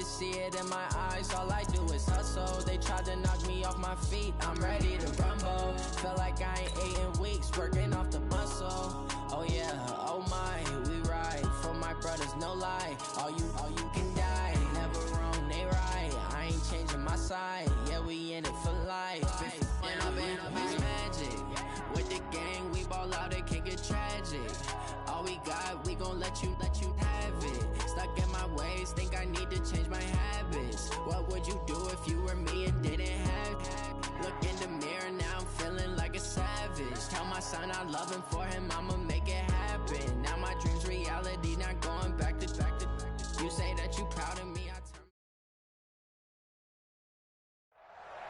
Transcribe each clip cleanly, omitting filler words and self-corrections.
could see it in my eyes. All I do is hustle. They tried to knock me off my feet. I'm ready to rumble. Feel like I ain't ate in weeks, working off the muscle. Oh yeah, oh my, we ride for my brothers, no lie. All you can die. Never wrong, they right. I ain't changing my side. Yeah, we in it for life. When I've been magic. With the gang, we ball out, it can get tragic. All we got, we gon' let you have it. Stuck in my ways, think I need to change my habits. What would you do if you were me and didn't have it? Look in the mirror, now I'm feeling like a savage. Tell my son I love him, for him I'ma make it happen. Now my dream's reality, not going back to. You say that you proud of me, I turn.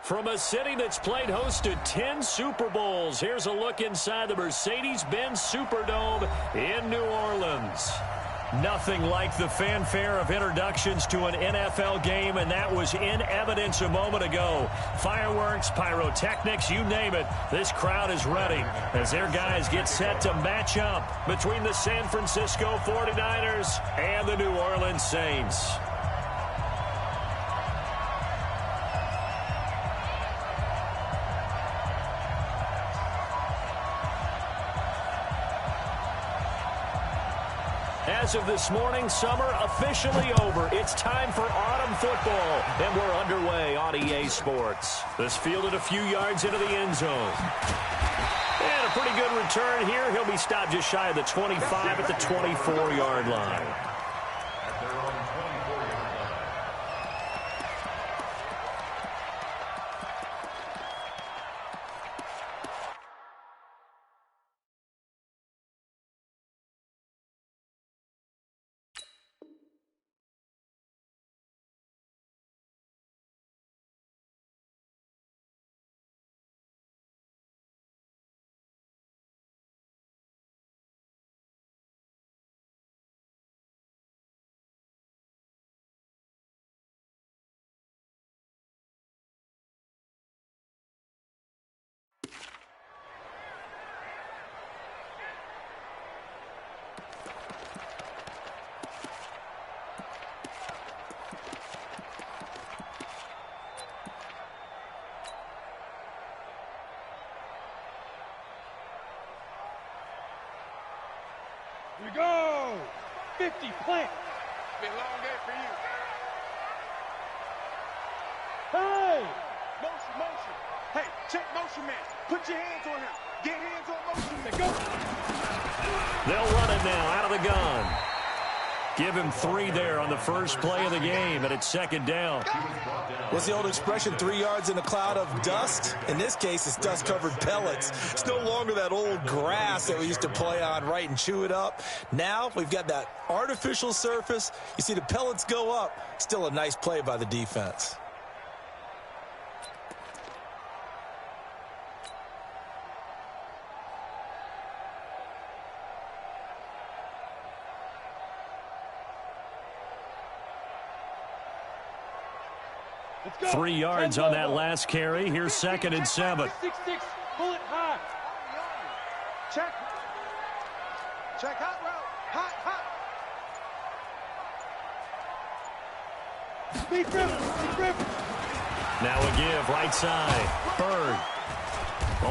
From a city that's played host to 10 Super Bowls, here's a look inside the Mercedes-Benz Superdome in New Orleans. Nothing like the fanfare of introductions to an NFL game, and that was in evidence a moment ago. Fireworks, pyrotechnics, you name it. This crowd is ready as their guys get set to match up between the San Francisco 49ers and the New Orleans Saints. As of this morning, summer officially over. It's time for autumn football, and we're underway on EA Sports. This fielded a few yards into the end zone. And a pretty good return here. He'll be stopped just shy of the 25 at the 24-yard line. Here we go! 50, plant! Been a long day for you. Hey! Motion. Hey, check motion man. Put your hands on him. Get hands on motion man. Go! They'll run it now out of the gun. Give him 3 there on the first play of the game, and it's second down. What's the old expression, 3 yards in a cloud of dust? In this case, it's dust-covered pellets. It's no longer that old grass that we used to play on, right, and chew it up. Now we've got that artificial surface. You see the pellets go up. Still a nice play by the defense. Let's go. 3 yards on that last carry. Here's second and 7. 6-6, pull it high. Check hot route. Hot. Speed Griffin. Now a give, right side. Bird.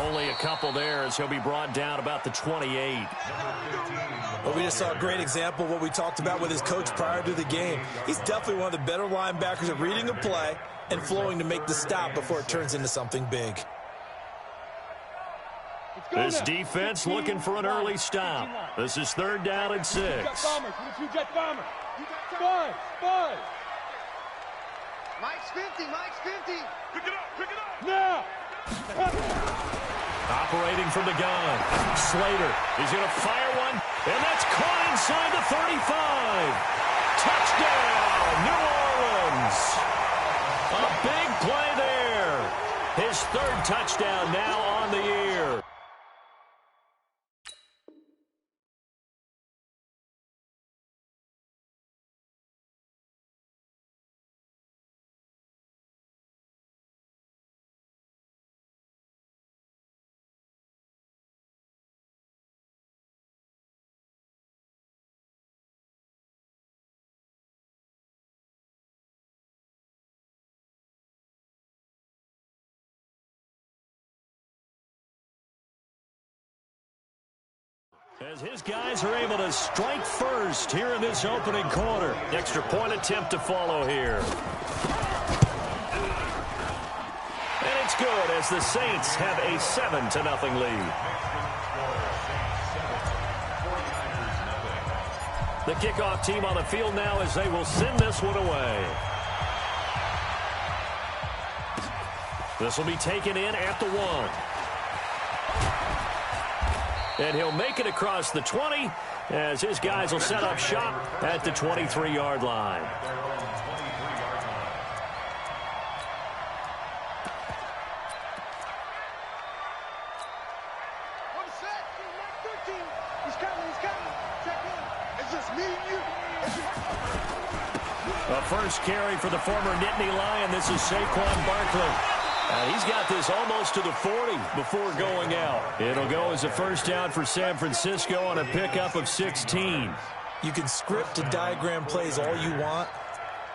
Only a couple there as he'll be brought down about the 28. But we just saw a great example of what we talked about with his coach prior to the game. He's definitely one of the better linebackers at reading a play and flowing to make the stop before it turns into something big. This defense looking for an early stop. This is third down and 6. Jet bomber. Spud. Mike's 50. Pick it up. Now. Operating from the gun. Slater. He's going to fire one, and that's caught inside the 35. Touchdown, New Orleans. A big play there. His third touchdown now on the year. As his guys are able to strike first here in this opening quarter. Extra point attempt to follow here. And it's good as the Saints have a 7-0 lead. The kickoff team on the field now as they will send this one away. This will be taken in at the 1. And he'll make it across the 20 as his guys will set up shop at the 23-yard line. A first carry for the former Nittany Lion. This is Saquon Barkley. He's got this almost to the 40 before going out. It'll go as a first down for San Francisco on a pickup of 16. You can script and diagram plays all you want,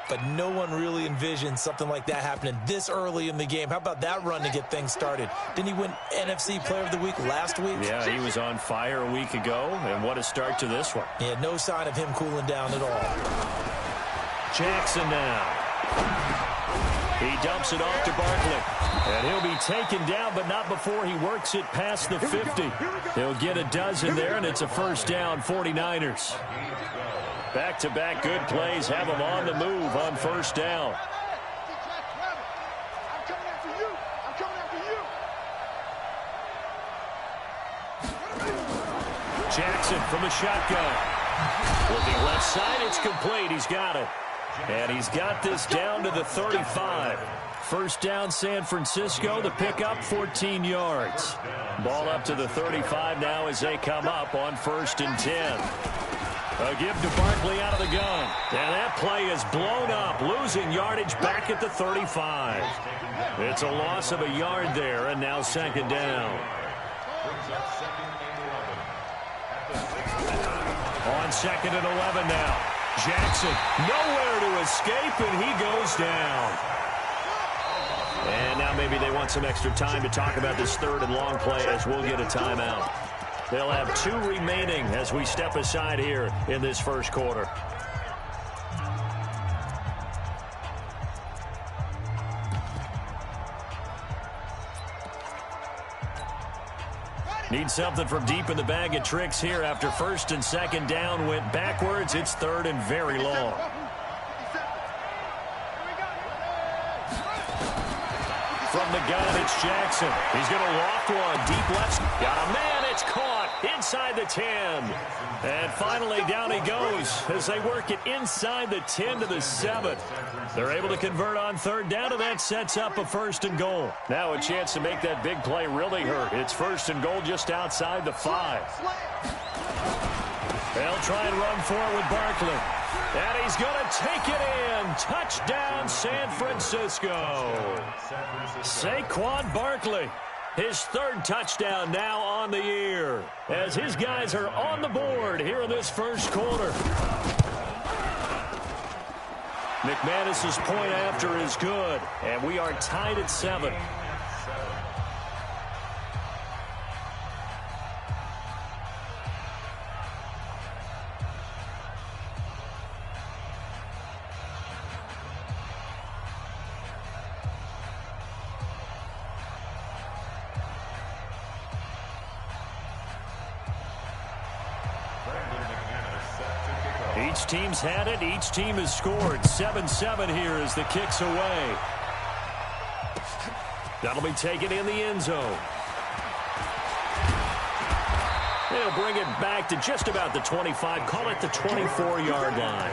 but no one really envisions something like that happening this early in the game. How about that run to get things started? Didn't he win NFC Player of the Week last week? Yeah, he was on fire a week ago, and what a start to this one. Yeah, no sign of him cooling down at all. Jackson now. He dumps it off to Barkley. And he'll be taken down, but not before he works it past the 50. He'll get a dozen there, and it's a first down, 49ers. Back-to-back good plays have them on the move on first down. Jackson from the shotgun. Looking left side, it's complete. He's got it. And he's got this down to the 35. First down, San Francisco. The pickup, 14 yards. Ball up to the 35 now as they come up on 1st and 10. A give to Barkley out of the gun. And that play is blown up, losing yardage back at the 35. It's a loss of a yard there, and now 2nd down. On 2nd and 11 now. Jackson nowhere to escape, and he goes down. And now maybe they want some extra time to talk about this 3rd and long play as we'll get a timeout. They'll have 2 remaining as we step aside here in this first quarter. Need something from deep in the bag of tricks here after 1st and 2nd down went backwards. It's 3rd and very long. From the gun, it's Jackson. He's going to loft one. Deep left. Got a man. It's caught inside the 10. And finally, down he goes as they work it inside the 10 to the 7. They're able to convert on 3rd down, and that sets up a 1st and goal. Now a chance to make that big play really hurt. It's 1st and goal just outside the 5. They'll try and run for it with Barkley. And he's going to take it in. Touchdown, San Francisco. Saquon Barkley. His 3rd touchdown now on the year as his guys are on the board here in this first quarter. McManus's point after is good, and we are tied at 7. Each team's had it. Each team has scored. 7-7 here as the kick's away. That'll be taken in the end zone. They'll bring it back to just about the 25. Call it the 24-yard line.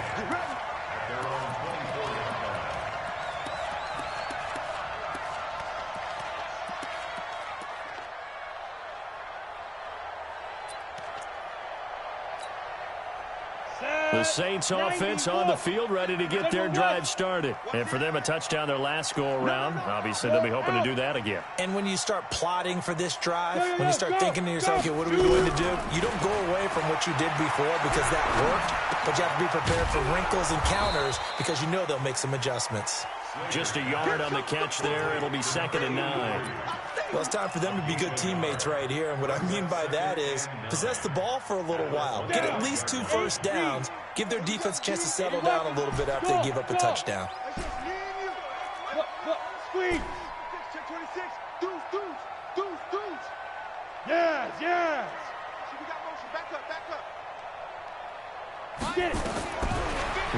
The Saints offense on the field ready to get their drive started. And for them, a touchdown their last go-around. Obviously, they'll be hoping to do that again. And when you start plotting for this drive, when you start thinking to yourself, okay, what are we going to do? You don't go away from what you did before because that worked, but you have to be prepared for wrinkles and counters because you know they'll make some adjustments. Just a yard on the catch there. It'll be 2nd and 9. Well, it's time for them to be good teammates right here. And what I mean by that is possess the ball for a little while. Get at least 2 first downs. Give their defense a chance to settle down a little bit after they give up a touchdown. Squeeze. Check 26. Deuce. Yes. We got motion. Back up. Get it.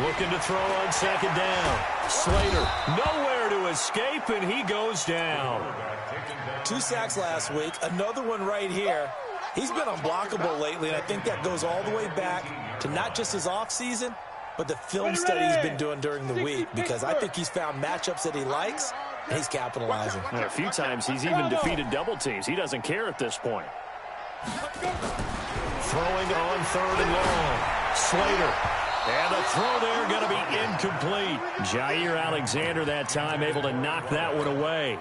Looking to throw on 2nd down. Slater nowhere to escape, and he goes down. 2 sacks last week. Another one right here. He's been unblockable lately, and I think that goes all the way back to not just his offseason, but the film study he's been doing during the week, because I think he's found matchups that he likes, and he's capitalizing. And a few times he's even defeated double teams. He doesn't care at this point. Throwing on 3rd and long. Slater. And the throw there going to be incomplete. Jair Alexander that time able to knock that one away.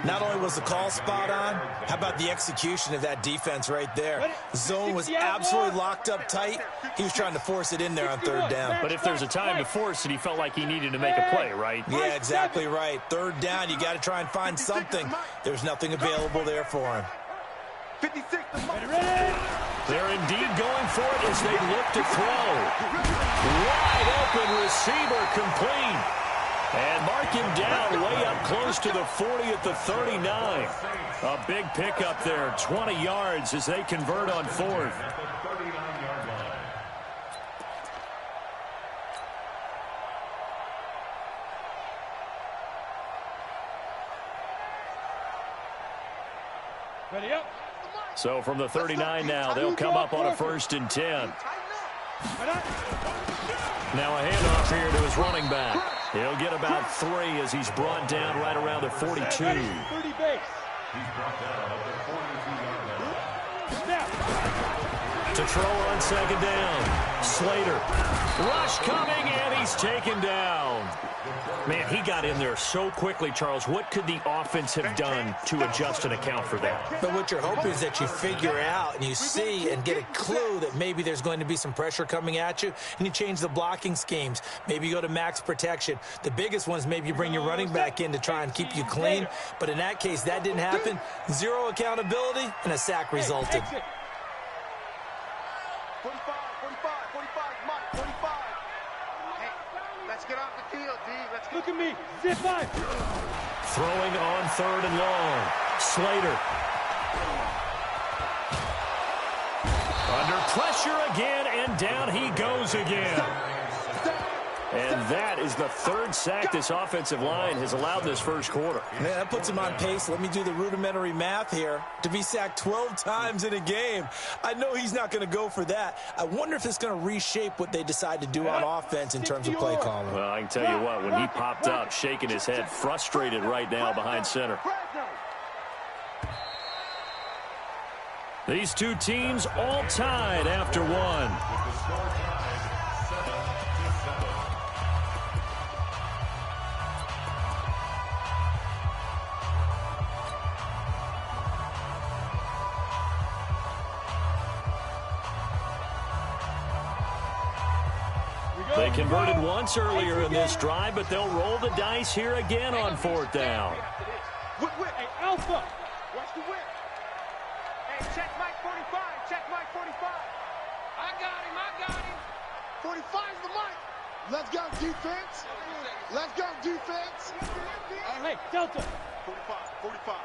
Not only was the call spot on, how about the execution of that defense right there? The zone was absolutely locked up tight. He was trying to force it in there on 3rd down. But if there's a time to force it, he felt like he needed to make a play, right? Yeah, exactly right. 3rd down, you got to try and find something. There's nothing available there for him. 56. They're indeed going for it as they look to throw. Wide open receiver complete. And mark him down way up close to the 40 at the 39. A big pickup there, 20 yards as they convert on 4th. Ready up. So from the 39 now, they'll come up on a 1st and 10. Now a handoff here to his running back. He'll get about 3 as he's brought down right around the 42. 30 base. He's brought down at the 42-yard line. To throw on 2nd down. Slater. Rush coming, and he's taken down. Man, he got in there so quickly, Charles. What could the offense have done to adjust and account for that? But what you're hoping is that you figure out and you see and get a clue that maybe there's going to be some pressure coming at you, and you change the blocking schemes. Maybe you go to max protection. The biggest one is maybe you bring your running back in to try and keep you clean. But in that case, that didn't happen. 0 accountability, and a sack resulted. 45, Mike, 45. Hey, let's get off the field, D. Look at me. Zip 5. Throwing on 3rd and long. Slater. Under pressure again, and down he goes again. And that is the 3rd sack this offensive line has allowed this first quarter. Man, that puts him on pace. Let me do the rudimentary math here. To be sacked 12 times in a game. I know he's not going to go for that. I wonder if it's going to reshape what they decide to do on offense in terms of play calling. Well, I can tell you what, when he popped up, shaking his head, frustrated right now behind center. These two teams all tied after one. They converted once earlier in this drive, but they'll roll the dice here again on 4th down. Hey, Alpha. Watch the whip. Hey, check Mike 45. Check Mike 45. I got him. 45's the Mike. Let's go, defense. Let's go, defense. Hey, Delta. 45.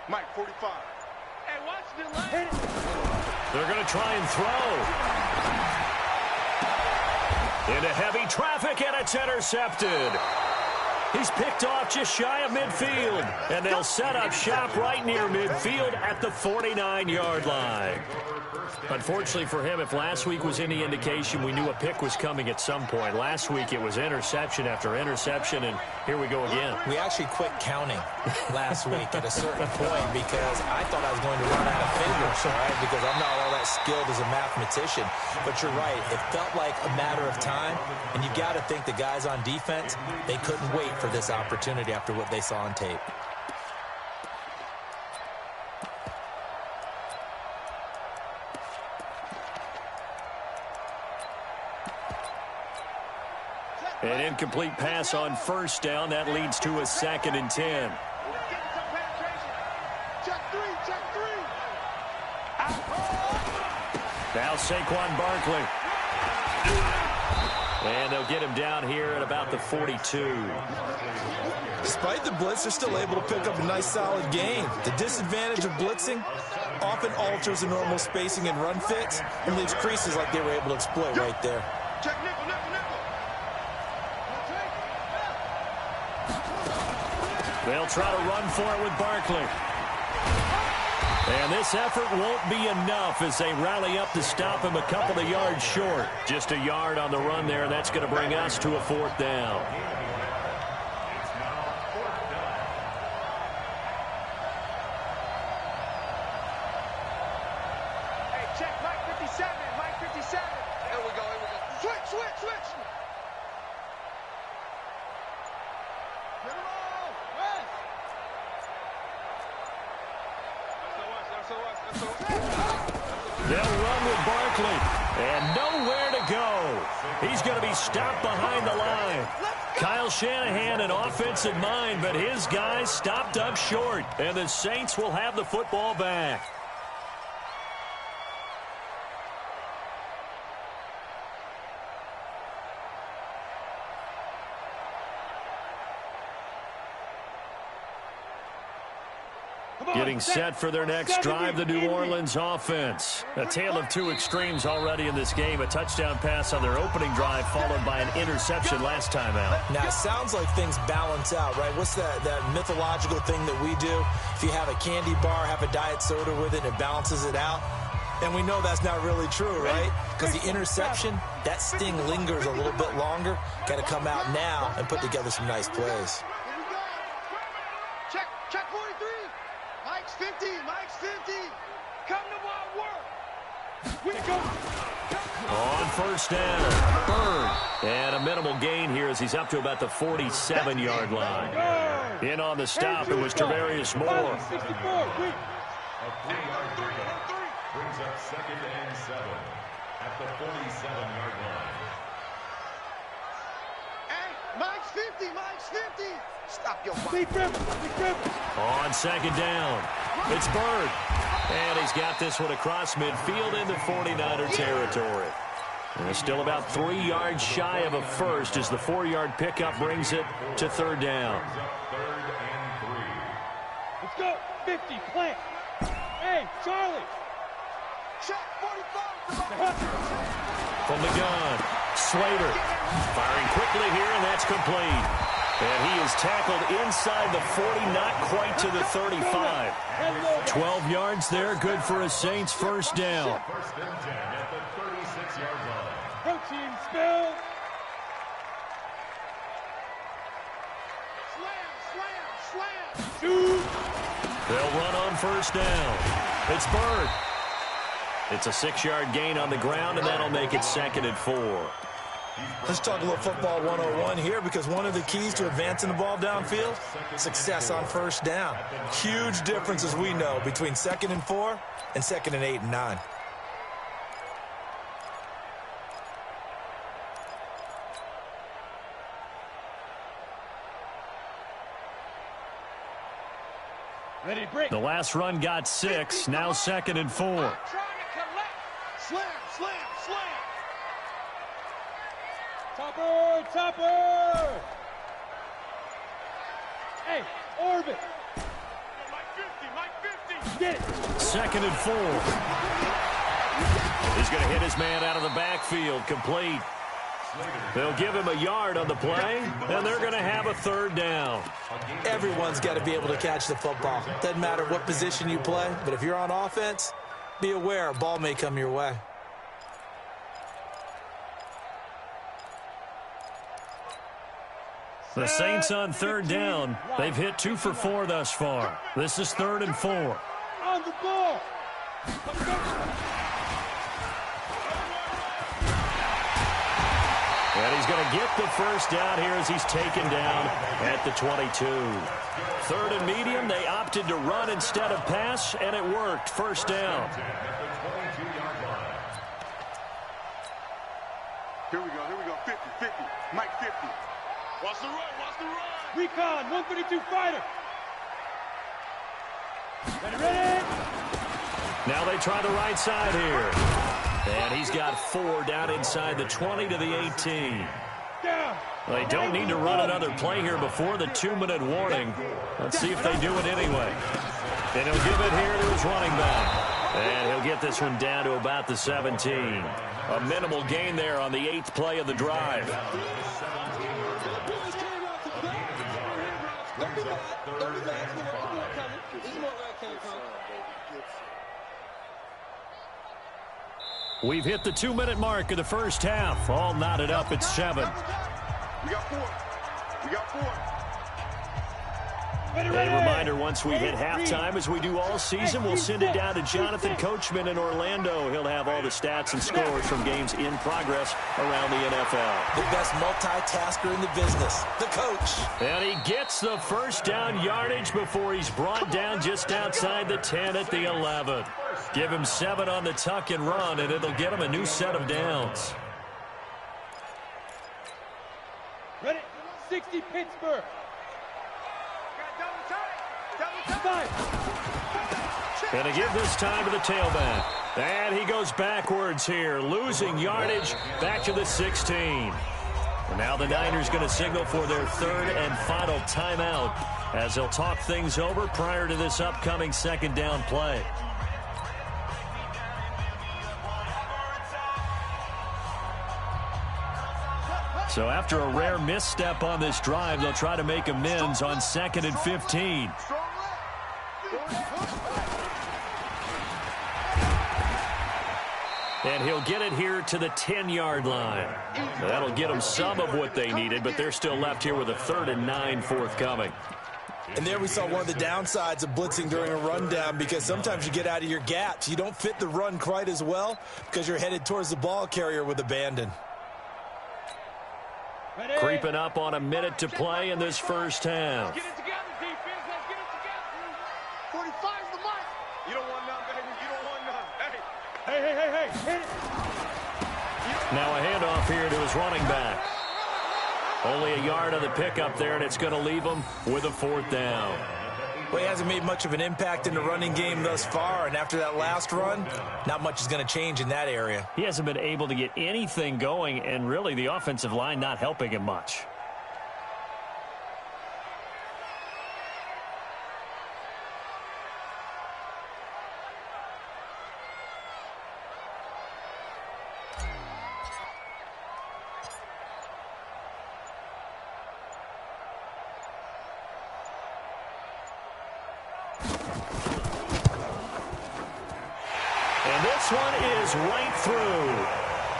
Mike 45. Hey, watch the line. Hit it. They're going to try and throw. Into heavy traffic, and it's intercepted. He's picked off just shy of midfield, and they'll set up shop right near midfield at the 49-yard line. Unfortunately for him, if last week was any indication, we knew a pick was coming at some point. Last week it was interception after interception, and here we go again. We actually quit counting last week at a certain point because I thought I was going to run out of fingers, all right, because I'm not all that skilled as a mathematician. But you're right. It felt like a matter of time, and you got to think the guys on defense, they couldn't wait for this opportunity after what they saw on tape. And Incomplete pass on first down. That leads to a 2nd and 10. Check three. Now Saquon Barkley. And they'll get him down here at about the 42. Despite the blitz, they're still able to pick up a nice, solid gain. The disadvantage of blitzing often alters the normal spacing and run fits and leaves creases like they were able to exploit right there. Check nickel. They'll try to run for it with Barkley. And this effort won't be enough as they rally up to stop him a couple of yards short. Just a yard on the run there, and that's going to bring us to a 4th down. Hey, check Mike 57. Mike 57. Here we go. Switch. Get him all. Rest. They'll run with Barkley, and nowhere to go. He's going to be stopped behind the line. Kyle Shanahan an offensive mind, but his guys stopped up short, and the Saints will have the football back. Getting set for their next drive, the New Orleans offense. A tale of two extremes already in this game. A touchdown pass on their opening drive, followed by an interception last time out. Now, it sounds like things balance out, right? What's that mythological thing that we do? If you have a candy bar, have a diet soda with it, it balances it out. And we know that's not really true, right? Because the interception, that sting lingers a little bit longer. Got to come out now and put together some nice plays. Check 43. Mike's 50. Come to wild work. We go. On first down, Bird. And a minimal gain here as he's up to about the 47-yard line. In on the stop, it was Tavarius Moore. 64. Brings up 2nd and 7 at the 47-yard line. Hey, Mike's 50. Stop your Big grip. On second down, it's Bird. And he's got this one across midfield into 49er territory. And still about 3 yards shy of a first as the 4-yard pickup brings it to third down. Let's go. 50. Plant. Hey, Charlie. Check 45. From the gun, Slater firing quickly here, and that's complete. And he is tackled inside the 40, not quite to the 35. 12 yards there, good for a Saints first down. First and 10 at the 36-yard line. Protein spill. Slam. Shoot. They'll run on first down. It's Bird. It's a 6-yard gain on the ground, and that'll make it 2nd and 4. Let's talk a little football 101 here, because one of the keys to advancing the ball downfield, success on first down. Huge difference, as we know, between 2nd and 4 and 2nd and 8 and 9. Ready to break. The last run got 6, now 2nd and 4. Trying to collect. Slam. Topper. Hey, orbit. Mike 50. Get it. 2nd and 4. He's going to hit his man out of the backfield, complete. They'll give him a yard on the play, and they're going to have a third down. Everyone's got to be able to catch the football. Doesn't matter what position you play, but if you're on offense, be aware a ball may come your way. The Saints on third down. They've hit 2 for 4 thus far. This is 3rd and 4. On the ball. And he's going to get the first down here as he's taken down at the 22. 3rd and medium, they opted to run instead of pass, and it worked. First down. Here we go. 50. Mike 50. Watch the run, watch the run. Recon, 132 fighter. Ready? Now they try the right side here. And he's got 4 down inside the 20 to the 18. Down. They don't need to run another play here before the 2-minute warning. Let's see if they do it anyway. And he'll give it here to his running back. And he'll get this one down to about the 17. A minimal gain there on the 8th play of the drive. We've hit the 2-minute mark of the first half. All knotted up at 7. We got 4. We got 4. A reminder, once we hit halftime, as we do all season, we'll send it down to Jonathan Coachman in Orlando. He'll have all the stats and scores from games in progress around the NFL. The best multitasker in the business, the coach. And he gets the first down yardage before he's brought down just outside the 10 at the 11. Give him 7 on the tuck and run, and it'll get him a new set of downs. Ready? 60 Pittsburgh. And to give this time to the tailback. And he goes backwards here, losing yardage back to the 16. And now the Niners going to signal for their 3rd and final timeout as they'll talk things over prior to this upcoming 2nd down play. So after a rare misstep on this drive, they'll try to make amends on 2nd and 15. And he'll get it here to the 10-yard line. That'll get them some of what they needed, but they're still left here with a 3rd and 9 forthcoming. And there we saw one of the downsides of blitzing during a rundown, because sometimes you get out of your gaps. You don't fit the run quite as well because you're headed towards the ball carrier with abandon. Creeping up on a minute to play in this first half. Get it together, defense. Let's get it together. 45's the mark. You don't want none, baby. You don't want none. Hey. Hit it. Now a handoff here to his running back. Only a yard on the pickup there, and it's going to leave him with a 4th down. Well, he hasn't made much of an impact in the running game thus far, and after that last run, not much is going to change in that area. He hasn't been able to get anything going, and really the offensive line not helping him much. And this one is right through.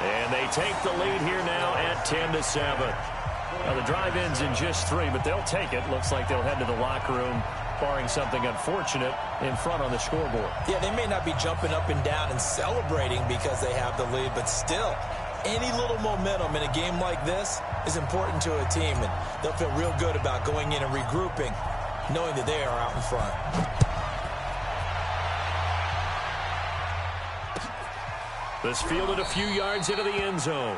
And they take the lead here now at 10-7. Now the drive ends in just 3, but they'll take it. Looks like they'll head to the locker room, barring something unfortunate in front on the scoreboard. Yeah, they may not be jumping up and down and celebrating because they have the lead, but still, any little momentum in a game like this is important to a team, and they'll feel real good about going in and regrouping, knowing that they are out in front. This fielded a few yards into the end zone.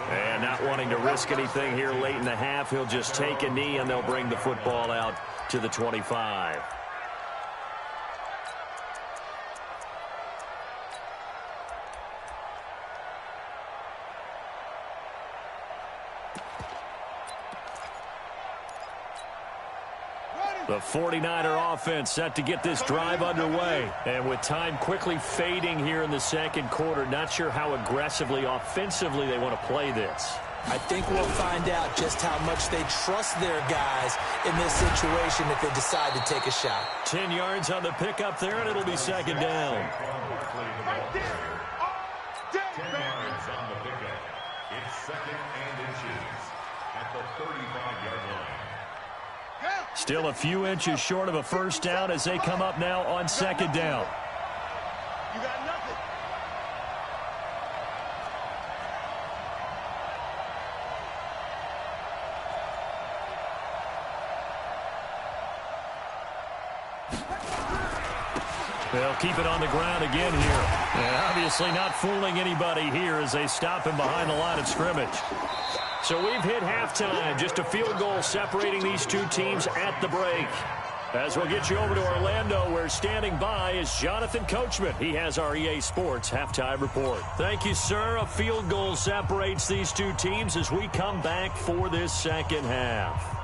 And not wanting to risk anything here late in the half, he'll just take a knee and they'll bring the football out to the 25. The 49er offense set to get this drive underway. And with time quickly fading here in the second quarter, not sure how aggressively, offensively they want to play this. I think we'll find out just how much they trust their guys in this situation if they decide to take a shot. 10 yards on the pickup there, and it'll be second down. 10 yards on the pickup. It's 2nd and inches at the 35-yard line. Still a few inches short of a first down as they come up now on second down. You got nothing. They'll keep it on the ground again here. And obviously not fooling anybody here as they stop him behind the line of scrimmage. So we've hit halftime. Just a field goal separating these two teams at the break. As we'll get you over to Orlando, where standing by is Jonathan Coachman. He has our EA Sports halftime report. Thank you, sir. A field goal separates these two teams as we come back for this second half.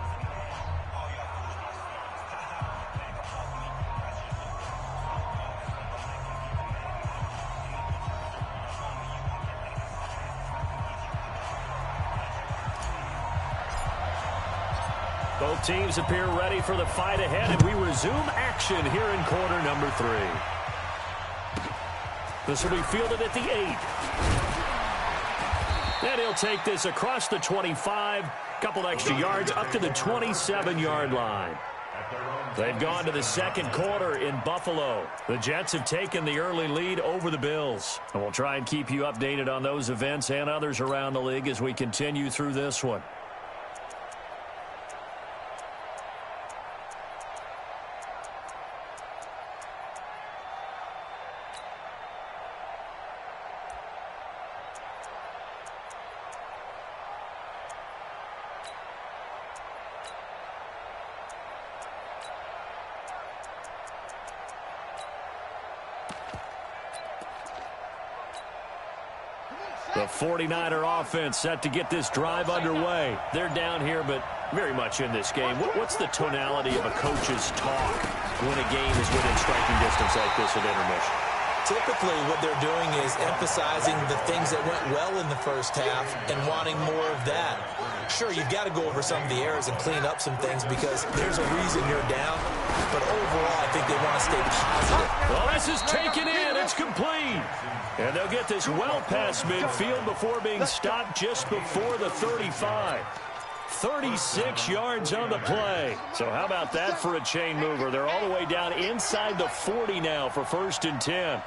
Both teams appear ready for the fight ahead, and we resume action here in quarter number 3. This will be fielded at the 8. And he'll take this across the 25, couple extra yards up to the 27-yard line. They've gone to the second quarter in Buffalo. The Jets have taken the early lead over the Bills. And we'll try and keep you updated on those events and others around the league as we continue through this one. The 49er offense set to get this drive underway. They're down here, but very much in this game. What's the tonality of a coach's talk when a game is within striking distance like this at intermission? Typically, what they're doing is emphasizing the things that went well in the first half and wanting more of that. Sure, you've got to go over some of the errors and clean up some things because there's a reason you're down. But overall, I think they want to stay positive. Well, this is taken in. It's complete. And they'll get this well past midfield before being stopped just before the 35. 36 yards on the play. So how about that for a chain mover? They're all the way down inside the 40 now for 1st and 10.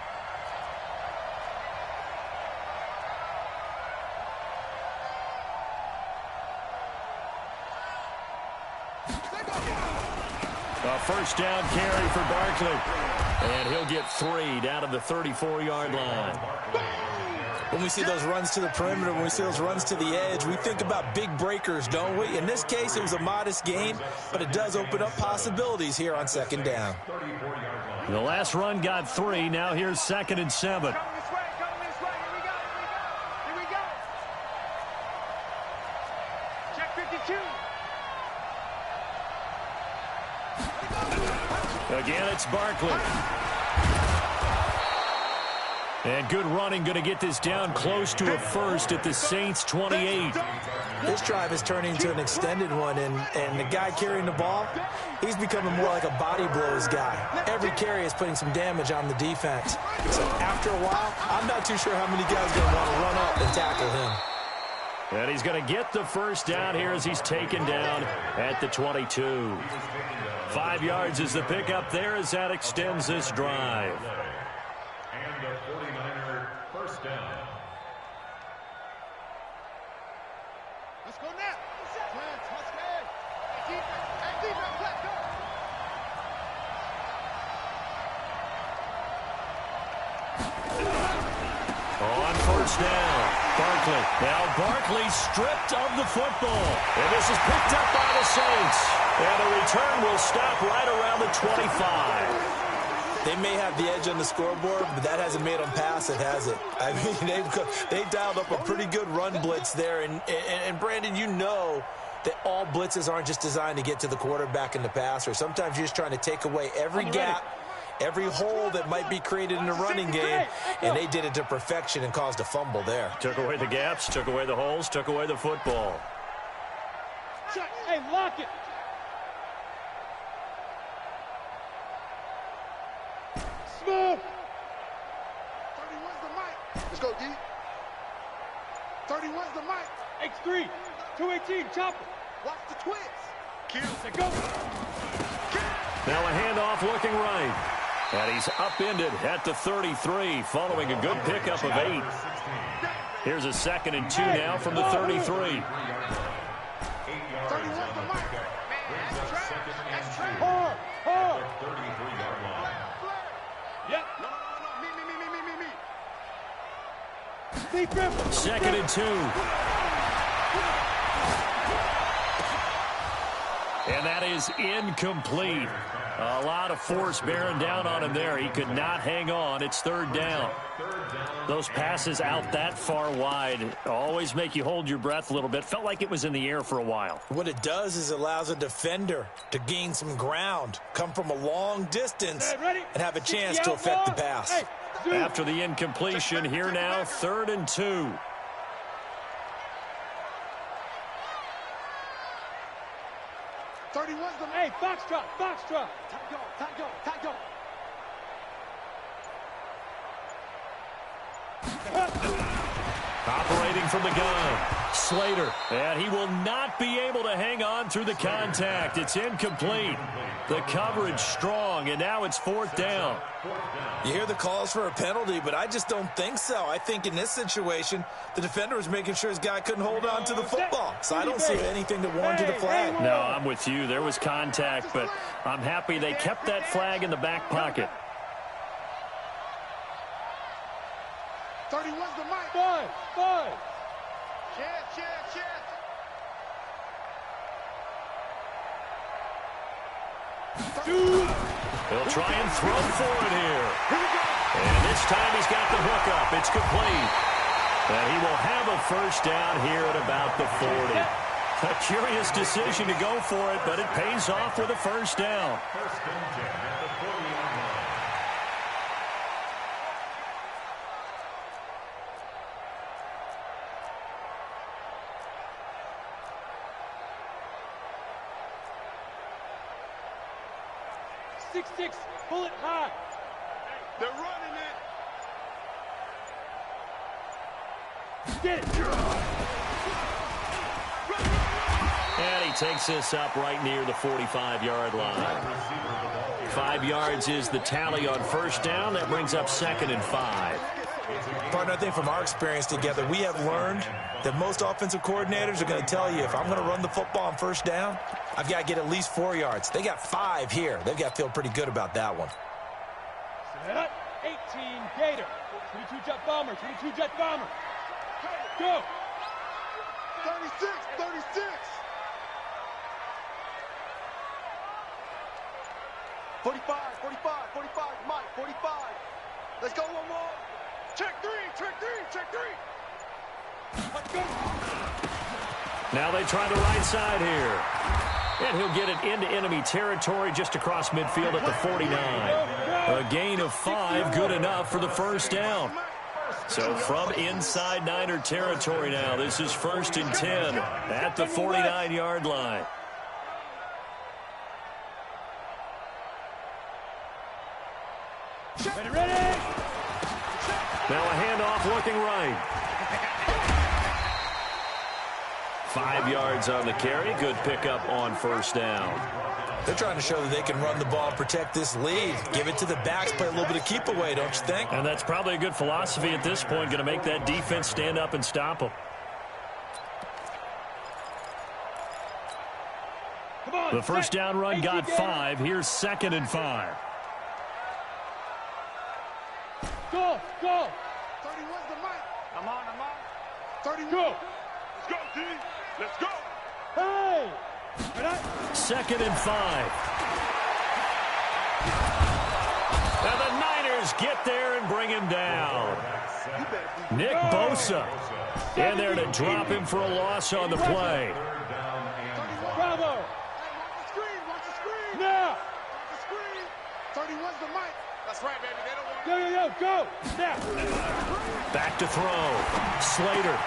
A first down carry for Barkley. And he'll get 3 down to the 34-yard line. When we see those runs to the perimeter, when we see those runs to the edge, we think about big breakers, don't we? In this case, it was a modest gain, but it does open up possibilities here on second down. The last run got 3. Now here's 2nd and 7. Coming this way, here we go. Check 52. Again, it's Barkley. And good running, going to get this down close to a first at the Saints' 28. This drive is turning into an extended one, and the guy carrying the ball, he's becoming more like a body blows guy. Every carry is putting some damage on the defense. So after a while, I'm not too sure how many guys are going to want to run up and tackle him. And he's going to get the first down here as he's taken down at the 22. 5 yards is the pickup there as that extends this drive. And the 49er first down. Let's go now. Let's go. Hey, defense, let's go. On first down, Barkley. Now Barkley stripped of the football. And this is picked up by the Saints. And the return will stop right around the 25. They may have the edge on the scoreboard, but that hasn't made them pass it, has it? I mean, they dialed up a pretty good run blitz there. And Brandon, you know that all blitzes aren't just designed to get to the quarterback in the passer. Sometimes you're just trying to take away every gap, every hole that might be created in the running game, and they did it to perfection and caused a fumble there. Took away the gaps, took away the holes, took away the football. Hey, lock it. Smooth. 31's the mic. Let's go, D. 31's the mic. X3, 218, chopper. Watch the twins. Kill. Go. Now a handoff looking right. And he's upended at the 33 following a good pickup of 8. Here's a 2nd and 2 now from the 33. 31's the mic. Hard. Yep. No. Me. Deep river. 2nd and 2. And that is incomplete. A lot of force bearing down on him there. He could not hang on. It's third down. Those passes out that far wide always make you hold your breath a little bit. Felt like it was in the air for a while. What it does is allows a defender to gain some ground, come from a long distance, and have a chance to affect the pass. After the incompletion, here now, 3rd and 2. Hey, foxtrot, foxtrot. Time go. Operating from the gun, Slater, and he will not be able to hang on through the contact. It's incomplete. The coverage strong, and now it's 4th down. You hear the calls for a penalty, but I just don't think so. I think in this situation, the defender was making sure his guy couldn't hold on to the football. So I don't see anything to warrant a flag. No, I'm with you. There was contact, but I'm happy they kept that flag in the back pocket. 31's the mic. 5. Chance. He'll try and throw for it here. And this time he's got the hook up. It's complete. And he will have a 1st down here at about the 40. A curious decision to go for it, but it pays off with a 1st down. 1st and 10 at the 40-yard line. Six, pull it high. They're running it. Get it. And he takes this up right near the 45-yard line. 5 yards is the tally on 1st down. That brings up 2nd and 5. Partner, I think from our experience together, we have learned that most offensive coordinators are going to tell you, if I'm going to run the football on 1st down, I've got to get at least 4 yards. They got 5 here. They've got to feel pretty good about that one. 18 Gator. 22 Jet Bomber. Go. 36. 45, Mike, 45. Let's go one more. Check three. Let's go. Now they try the right side here. And he'll get it into enemy territory just across midfield at the 49. A gain of 5, good enough for the 1st down. So from inside Niner territory now, this is 1st and 10 at the 49-yard line. Ready. Now a handoff looking right. 5 yards on the carry. Good pickup on 1st down. They're trying to show that they can run the ball and protect this lead. Give it to the backs, play a little bit of keep away, don't you think? And that's probably a good philosophy at this point. Going to make that defense stand up and stop them. The 1st down run got 5. Here's 2nd and 5. Go. 31's the mic. I'm on. 31. Go. Let's go, D. Let's go. Hey. 2nd and 5. And the Niners get there and bring him down. Nick Bosa in there to drop him for a loss on the play. Bravo. Watch the screen. Now. Watch the screen. 31's the mic. That's right, baby. They don't want Go. Now. Back to throw. Slater.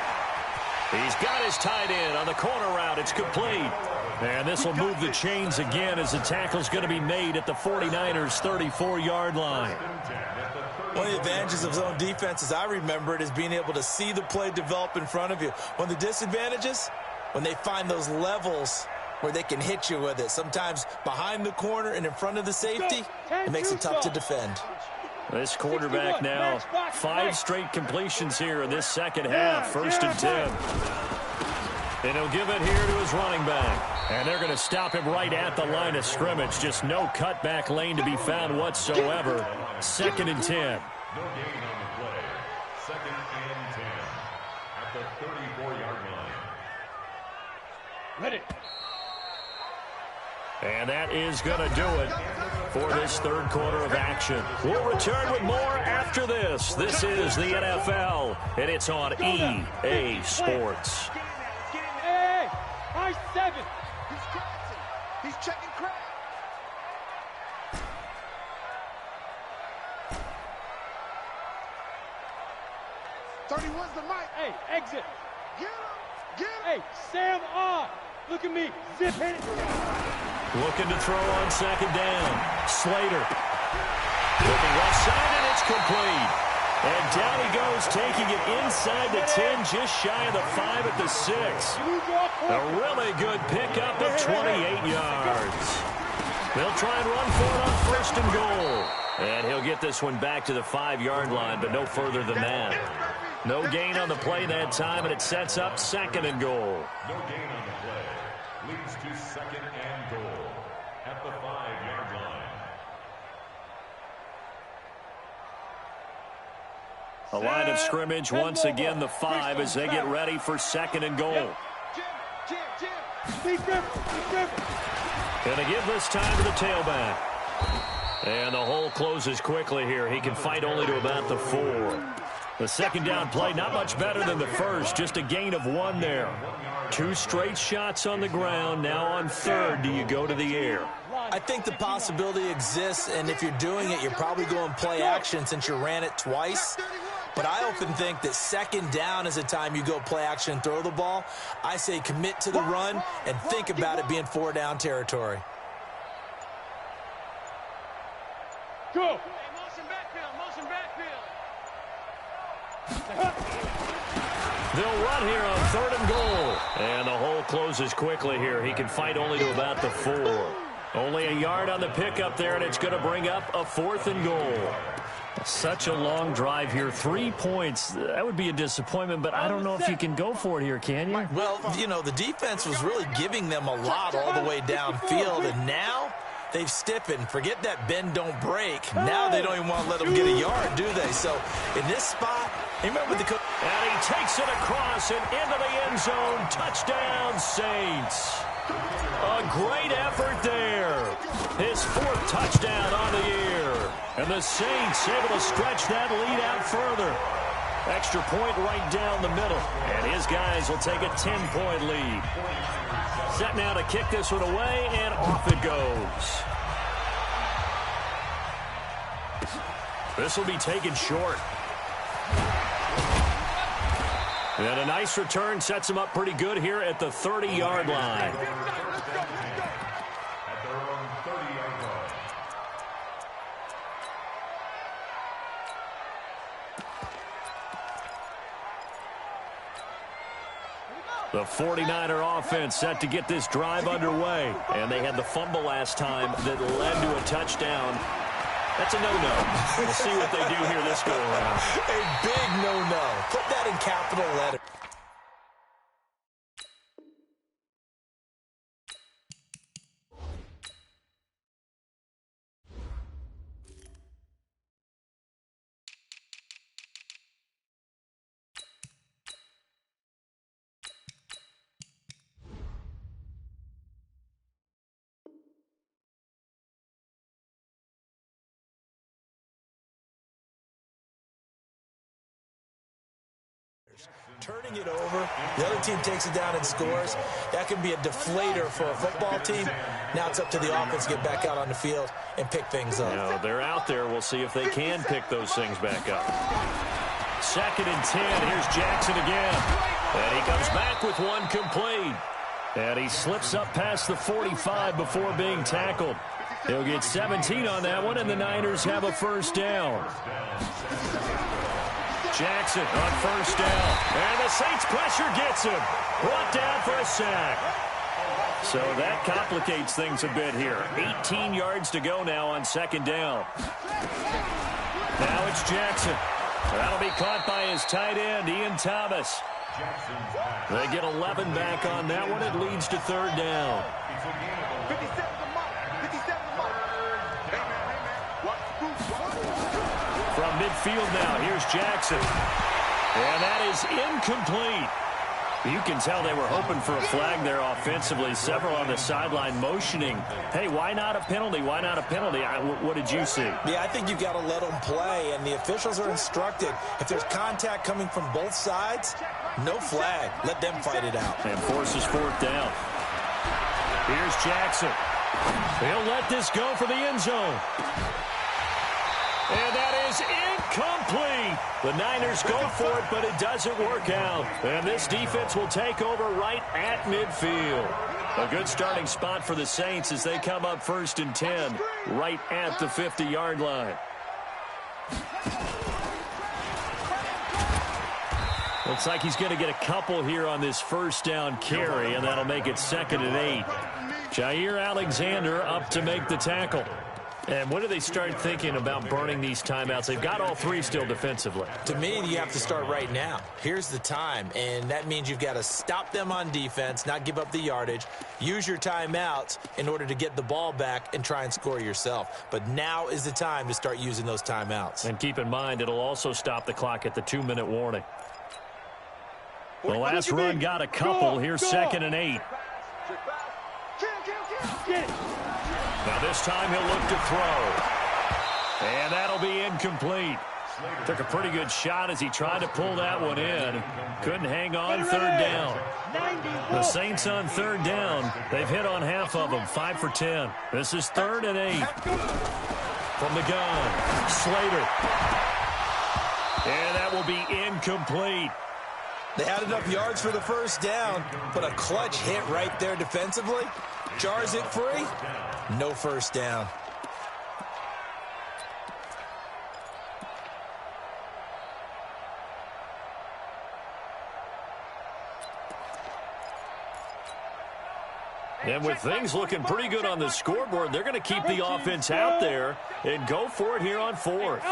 He's got his tight end on the corner route. It's complete. And this will move the chains again as the tackle's going to be made at the 49ers' 34-yard line. One of the advantages of zone defense, as I remember it, is being able to see the play develop in front of you. One of the disadvantages, when they find those levels where they can hit you with it, sometimes behind the corner and in front of the safety, it makes it tough to defend. This quarterback now, 5 straight completions here in this second half. 1st and 10. And he'll give it here to his running back. And they're going to stop him right at the line of scrimmage. Just no cutback lane to be found whatsoever. 2nd and 10. No gain on the play. 2nd and 10 at the 34-yard line. Ready. And that is going to do it for this third quarter of action. We'll return with more after this. This is the NFL, and it's on EA Sports. Hey, high 7. He's crashing. He's checking crack. The mic. Hey, exit. Get him. Get him. Hey, Sam on. Look at me. Zip hit it. Looking to throw on second down. Slater. Looking left side, and it's complete. And down he goes, taking it inside the 10, just shy of the 5 at the 6. A really good pickup of 28 yards. They'll try and run for it on first and goal. And he'll get this one back to the 5-yard line, but no further than that. No gain on the play that time, and it sets up second and goal. No gain on the play. Leads to second and goal at the 5-yard line. A line of scrimmage once again, the 5, as they get ready for second and goal. Going to give this time to the tailback. And the hole closes quickly here. He can fight only to about the 4. The second down play, not much better than the first, just a gain of 1 there. 2 straight shots on the ground. Now on third, do you go to the air? I think the possibility exists, and if you're doing it, you're probably going play action since you ran it twice. But I often think that second down is a time you go play action and throw the ball. I say commit to the run and think about it being 4-down territory. Go. Hey, motion backfield, motion backfield. They'll run here on third and goal. And the hole closes quickly here. He can fight only to about the 4. Only a yard on the pickup there, and it's going to bring up a 4th and goal. Such a long drive here. 3 points. That would be a disappointment, but I don't know if you can go for it here, can you? Well, you know, the defense was really giving them a lot all the way downfield, and now they've stiffened. Forget that bend, don't break. Now they don't even want to let them get a yard, do they? So in this spot, remember the coach. And he takes it across and into the end zone. Touchdown, Saints. A great effort there. His 4th touchdown on the year. And the Saints able to stretch that lead out further. Extra point right down the middle. And his guys will take a 10-point lead. Set now to kick this one away, and off it goes. This will be taken short. And a nice return sets him up pretty good here at the 30-yard line. At their own 30-yard line. The 49er offense set to get this drive underway. And they had the fumble last time that led to a touchdown. That's a no-no. We'll see what they do here this go-around. A big no-no. Put that in capital letters. Turning it over, the other team takes it down and scores. That can be a deflator for a football team. Now it's up to the offense to get back out on the field and pick things up. Now they're out there. We'll see if they can pick those things back up. 2nd and 10. Here's Jackson again. And he comes back with one complete. And he slips up past the 45 before being tackled. He'll get 17 on that one, and the Niners have a first down. Jackson on first down. And the Saints pressure gets him. Brought down for a sack. So that complicates things a bit here. 18 yards to go now on second down. Now it's Jackson. That'll be caught by his tight end, Ian Thomas. They get 11 back on that one. It leads to third down. 57 the mark. 57 the mark. Hey, man. From midfield now, here's Jackson. And that is incomplete. You can tell they were hoping for a flag there offensively. Several on the sideline motioning, hey, why not a penalty? Why not a penalty? What did you see? Yeah, I think you've got to let them play, and the officials are instructed. If there's contact coming from both sides, no flag. Let them fight it out. And forces fourth down. Here's Jackson. He'll let this go for the end zone. And that is incomplete. The Niners go for it, but it doesn't work out. And this defense will take over right at midfield. A good starting spot for the Saints as they come up 1st and 10, right at the 50-yard line. Looks like he's going to get a couple here on this first down carry, and that'll make it 2nd and 8. Jair Alexander up to make the tackle. And when do they start thinking about burning these timeouts? They've got all 3 still defensively. To me, you have to start right now. Here's the time, and that means you've got to stop them on defense, not give up the yardage, use your timeouts in order to get the ball back and try and score yourself. But now is the time to start using those timeouts. And keep in mind, it'll also stop the clock at the 2-minute warning. The last run got a couple. Here's 2nd and 8. Now this time he'll look to throw. And that'll be incomplete. Took a pretty good shot as he tried to pull that one in. Couldn't hang on 3rd down. The Saints on 3rd down. They've hit on half of them, 5 for 10. This is 3rd and 8. From the gun, Slater. And that will be incomplete. They had enough yards for the first down, but a clutch hit right there defensively. Jars it free. No first down. And with things looking pretty good on the scoreboard, they're going to keep the offense out there and go for it here on 4th.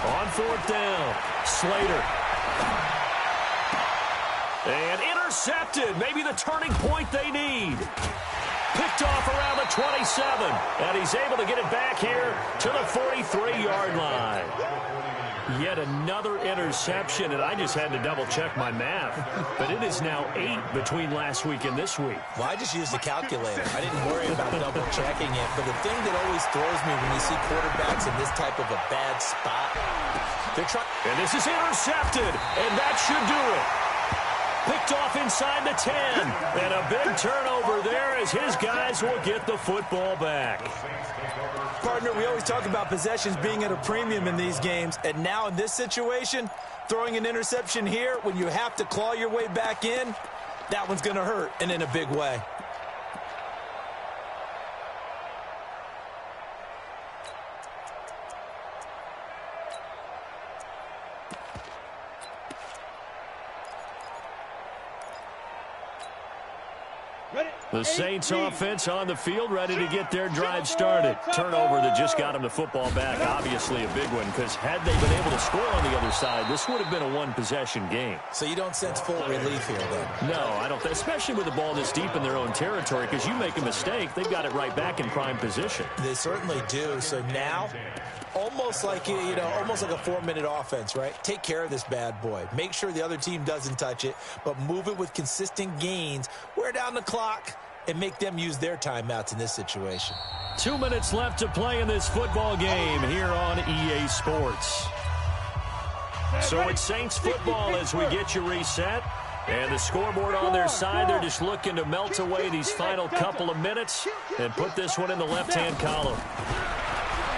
On 4th down, Slater. And intercepted. Maybe the turning point they need. Picked off around the 27. And he's able to get it back here to the 43-yard line. Yet another interception, and I just had to double-check my math. But it is now 8 between last week and this week. Well, I just used the calculator. I didn't worry about double-checking it. But the thing that always throws me when you see quarterbacks in this type of a bad spot, they're trying. And this is intercepted, and that should do it. Picked off inside the 10. And a big turnover there as his guys will get the football back. Partner, we always talk about possessions being at a premium in these games. And now in this situation, throwing an interception here when you have to claw your way back in, that one's going to hurt, and in a big way. The Saints offense on the field, ready to get their drive started. Turnover that just got them the football back, obviously a big one, because had they been able to score on the other side, this would have been a one-possession game. So you don't sense full relief here, then? No, I don't, especially with the ball this deep in their own territory, because you make a mistake, they've got it right back in prime position. They certainly do. So now, almost like, almost like a 4-minute offense, right? Take care of this bad boy. Make sure the other team doesn't touch it, but move it with consistent gains. Wear down the clock and make them use their timeouts in this situation. 2 minutes left to play in this football game here on EA Sports. So it's Saints football as we get you reset. And the scoreboard on their side, they're just looking to melt away these final couple of minutes and put this one in the left-hand column.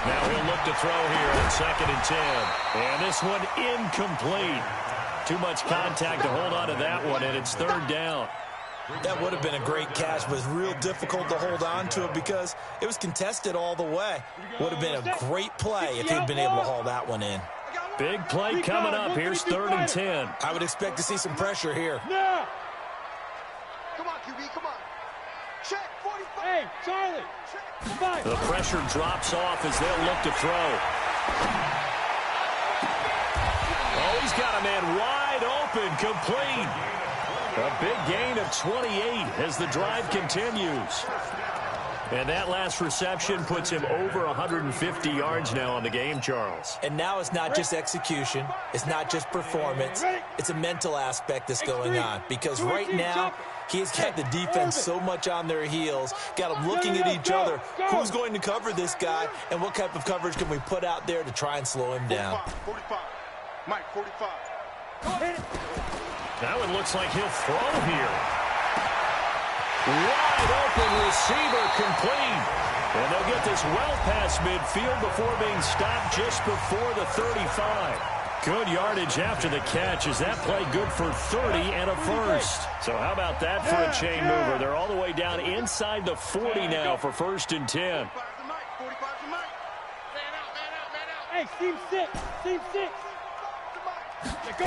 Now he'll look to throw here on 2nd and 10. And this one incomplete. Too much contact to hold on to that one, and it's 3rd down. That would have been a great catch, but it's real difficult to hold on to it because it was contested all the way. Would have been a great play if he'd been able to haul that one in. Big play coming up. Here's 3rd and 10. I would expect to see some pressure here. No. Come on, QB, come on. Check, 45. Hey, Charlie. Check. The pressure drops off as they'll look to throw. Oh, he's got a man wide open, complete. A big gain of 28 as the drive continues. And that last reception puts him over 150 yards now on the game, Charles. And now it's not just execution. It's not just performance. It's a mental aspect that's going on. Because right now, he's got the defense so much on their heels, got them looking at each other. Who's going to cover this guy, and what type of coverage can we put out there to try and slow him down? 45. Mike, 45. Now it looks like he'll throw here. Wide open receiver complete. And they'll get this well past midfield before being stopped just before the 35. Good yardage after the catch. Is that play good for 30 and a first? So how about that for a chain mover? They're all the way down inside the 40 now for 1st and 10. 45's the Mike. 45's the Mike. Man out, man out, man out. Hey, team 6. Team 6. Go.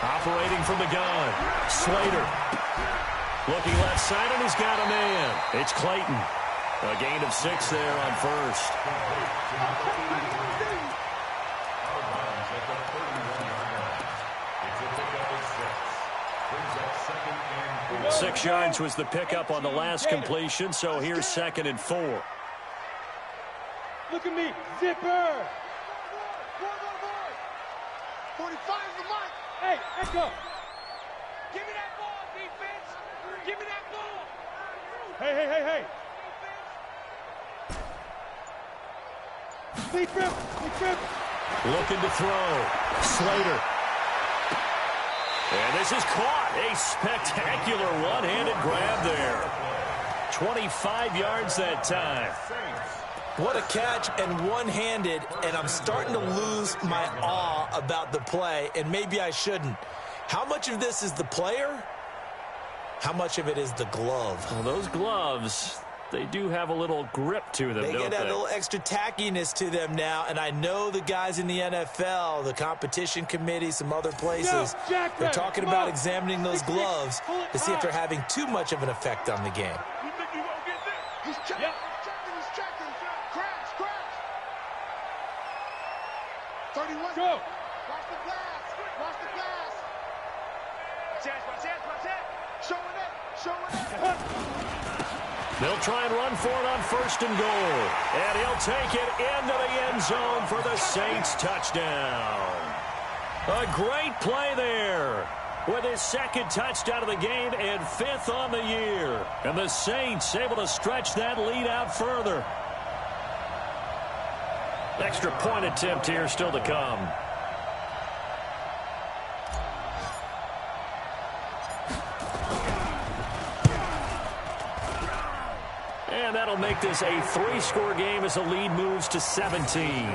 Operating from the gun. Slater. Looking left side, and he's got a man. It's Clayton. A gain of 6 there on first. 6 yards was the pickup on the last completion, so here's 2nd and 4. Look at me. Zipper. 45's the Mike. Hey, echo. Give me that ball, defense. Give me that ball. Hey, hey, hey, hey. Sleep him. Looking to throw. Slater. And this is caught. A spectacular one-handed grab there. 25 yards that time. What a catch, and one-handed, and I'm starting to lose my awe about the play, and maybe I shouldn't. How much of this is the player? How much of it is the glove? Well, those gloves, they do have a little grip to them, They don't get they? a little extra tackiness to them now, and I know the guys in the NFL, the competition committee, some other places, they're talking about examining those gloves to see if they're having too much of an effect on the game. You think you won't get this? He's checking. Yep. He's checking. Crash. 31. Go. Watch the glass. Watch it. Showing it. They'll try and run for it on 1st and goal. And he'll take it into the end zone for the Saints touchdown. A great play there with his 2nd touchdown of the game and 5th on the year. And the Saints able to stretch that lead out further. Extra point attempt here still to come. And that'll make this a 3-score game as the lead moves to 17.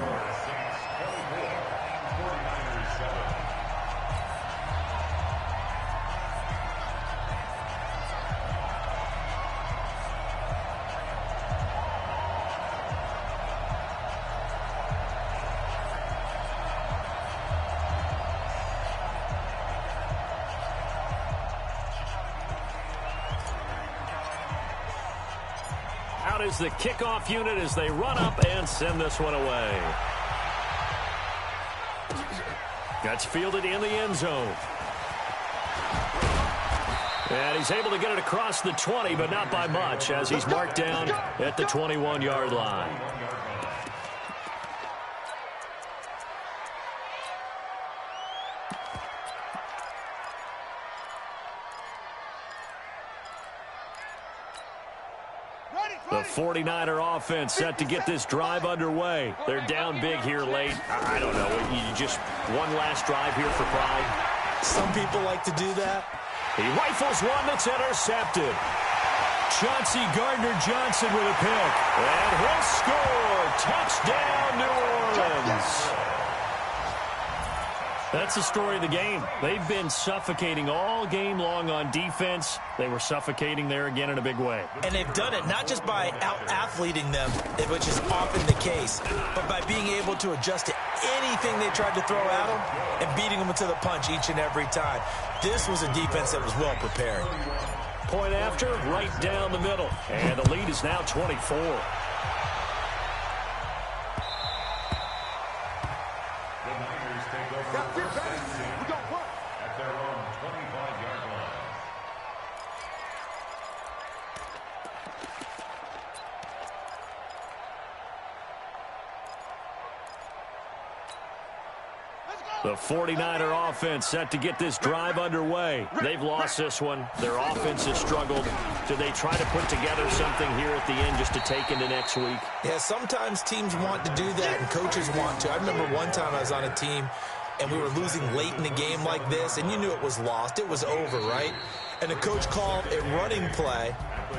Out is the kickoff unit as they run up and send this one away. That's fielded in the end zone. And he's able to get it across the 20, but not by much, as he's marked down at the 21-yard line. The 49er offense set to get this drive underway. They're down big here late. I don't know. You just one last drive here for pride. Some people like to do that. He rifles one that's intercepted. Chauncey Gardner-Johnson with a pick. And he'll score. Touchdown, New Orleans. That's the story of the game. They've been suffocating all game long on defense. They were suffocating there again in a big way. And they've done it not just by out-athleting them, which is often the case, but by being able to adjust to anything they tried to throw at them and beating them to the punch each and every time. This was a defense that was well prepared. Point after, right down the middle. And the lead is now 24. The 49er offense set to get this drive underway. They've lost this one. Their offense has struggled. Do they try to put together something here at the end just to take into next week? Yeah, sometimes teams want to do that and coaches want to. I remember one time I was on a team and we were losing late in the game like this, and you knew it was lost. It was over, right? And the coach called a running play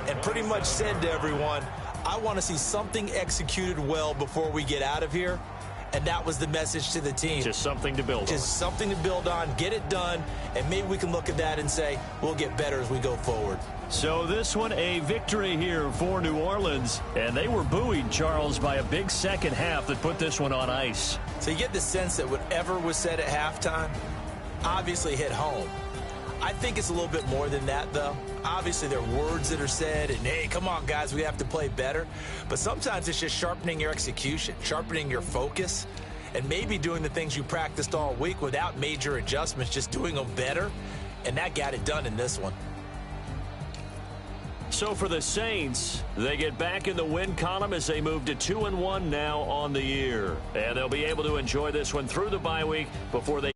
and pretty much said to everyone, I want to see something executed well before we get out of here. And that was the message to the team. Just something to build on. Just something to build on, get it done, and maybe we can look at that and say, we'll get better as we go forward. So this one, a victory here for New Orleans. And they were buoyed, Charles, by a big second half that put this one on ice. So you get the sense that whatever was said at halftime obviously hit home. I think it's a little bit more than that, though. Obviously, there are words that are said, and, hey, come on, guys, we have to play better. But sometimes it's just sharpening your execution, sharpening your focus, and maybe doing the things you practiced all week without major adjustments, just doing them better. And that got it done in this one. So for the Saints, they get back in the win column as they move to 2-1 now on the year. And they'll be able to enjoy this one through the bye week before they